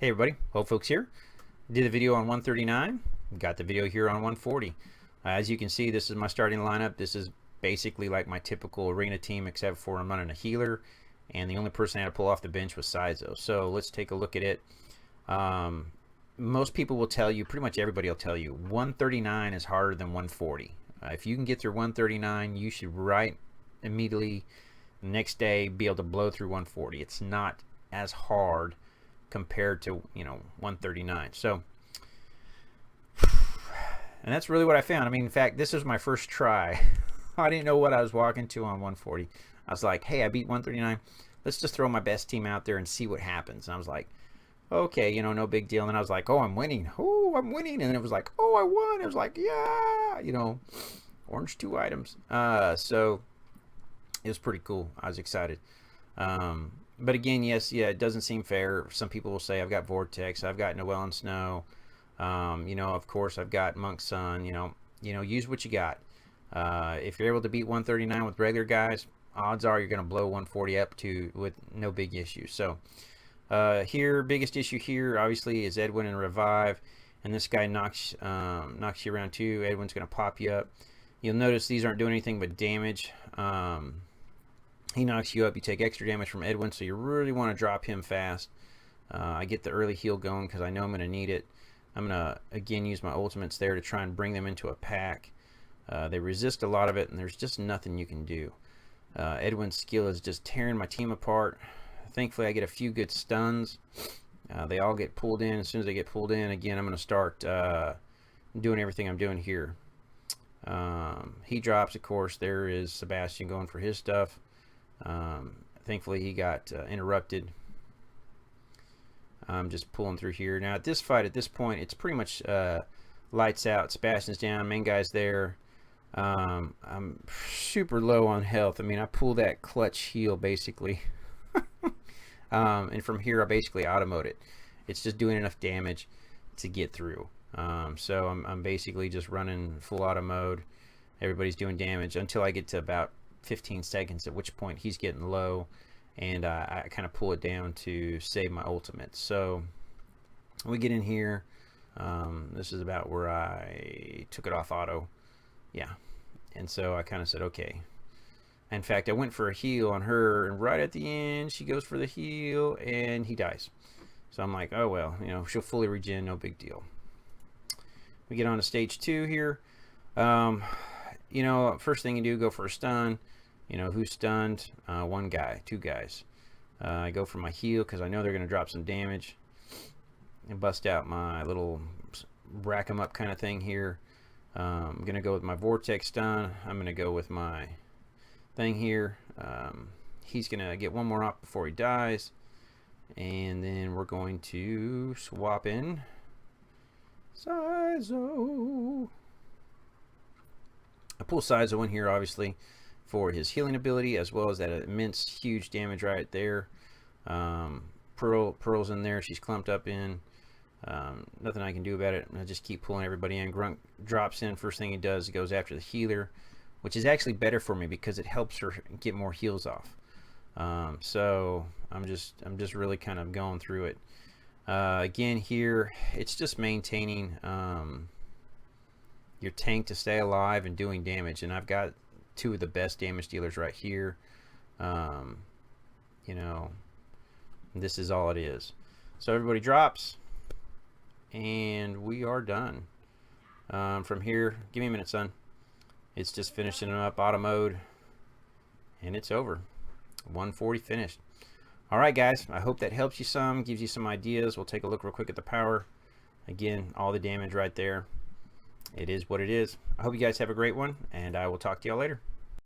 Hey everybody, Well Folks here. Did a video on 139, got the video here on 140. As you can see, this is my starting lineup. This is basically like my typical arena team, except for I'm running a healer, and the only person I had to pull off the bench was Sizo. So let's take a look at it. Most people will tell you, pretty much everybody will tell you, 139 is harder than 140. If you can get through 139, you should right immediately the next day be able to blow through 140. It's not as hard compared to 139. So, and that's really what I found. I mean, in fact, this is my first try. I didn't know what I was walking to on 140. I was like, hey, I beat 139. Let's just throw my best team out there and see what happens. And I was like, okay, no big deal. And I was like, oh, I'm winning. Oh, I'm winning. And then it was like, oh, I won. It was like, yeah, orange 2 items. So it was pretty cool. I was excited. But again, it doesn't seem fair. Some people will say I've got Vortex, I've got Noel and Snow, of course I've got Monk's Son. Use what you got. If you're able to beat 139 with regular guys, odds are you're going to blow 140 up with no big issue. So biggest issue here obviously is Edwin and Revive, and this guy knocks you around too. Edwin's going to pop you up. You'll notice these aren't doing anything but damage. He knocks you up, you take extra damage from Edwin, so you really want to drop him fast. I get the early heal going because I know I'm going to need it. I'm going to, again, use my ultimates there to try and bring them into a pack. They resist a lot of it, and there's just nothing you can do. Edwin's skill is just tearing my team apart. Thankfully, I get a few good stuns. They all get pulled in. As soon as they get pulled in, again, I'm going to start doing everything I'm doing here. He drops, of course. There is Sebastian going for his stuff. Thankfully he got interrupted. I'm just pulling through here. Now at this fight, at this point, it's pretty much lights out. Sebastian's down, main guy's there. I'm super low on health. I mean, I pull that clutch heal basically. And from here I basically auto mode it. It's just doing enough damage to get through. So I'm basically just running full auto mode. Everybody's doing damage until I get to about 15 seconds, at which point he's getting low, and I kind of pull it down to save my ultimate. So we get in here. This is about where I took it off auto. And so I kind of said, okay. In fact, I went for a heal on her, and right at the end she goes for the heal and he dies. So I'm like, oh well, she'll fully regen, no big deal. We get on to stage 2 here. First thing you do, go for a stun. Who's stunned? One guy, 2 guys. I go for my heal because I know they're going to drop some damage, and bust out my little rack 'em up kind of thing here. I'm going to go with my Vortex stun. I'm going to go with my thing here. He's going to get one more up before he dies, and then we're going to swap in Sizo. I pull Sizo in here obviously for his healing ability, as well as that immense huge damage right there. Pearl's in there, she's clumped up in. Nothing I can do about it. I just keep pulling everybody in. Grunt drops in. First thing he does, he goes after the healer, which is actually better for me because it helps her get more heals off. So I'm just really kind of going through it. Again here, it's just maintaining your tank to stay alive and doing damage, and I've got 2 of the best damage dealers right here. This is all it is. So everybody drops, and we are done. From here, give me a minute, son. It's just finishing it up, auto mode, and it's over. 140 finished. Alright guys, I hope that helps you some, gives you some ideas. We'll take a look real quick at the power. Again, all the damage right there. It is what it is. I hope you guys have a great one, and I will talk to y'all later.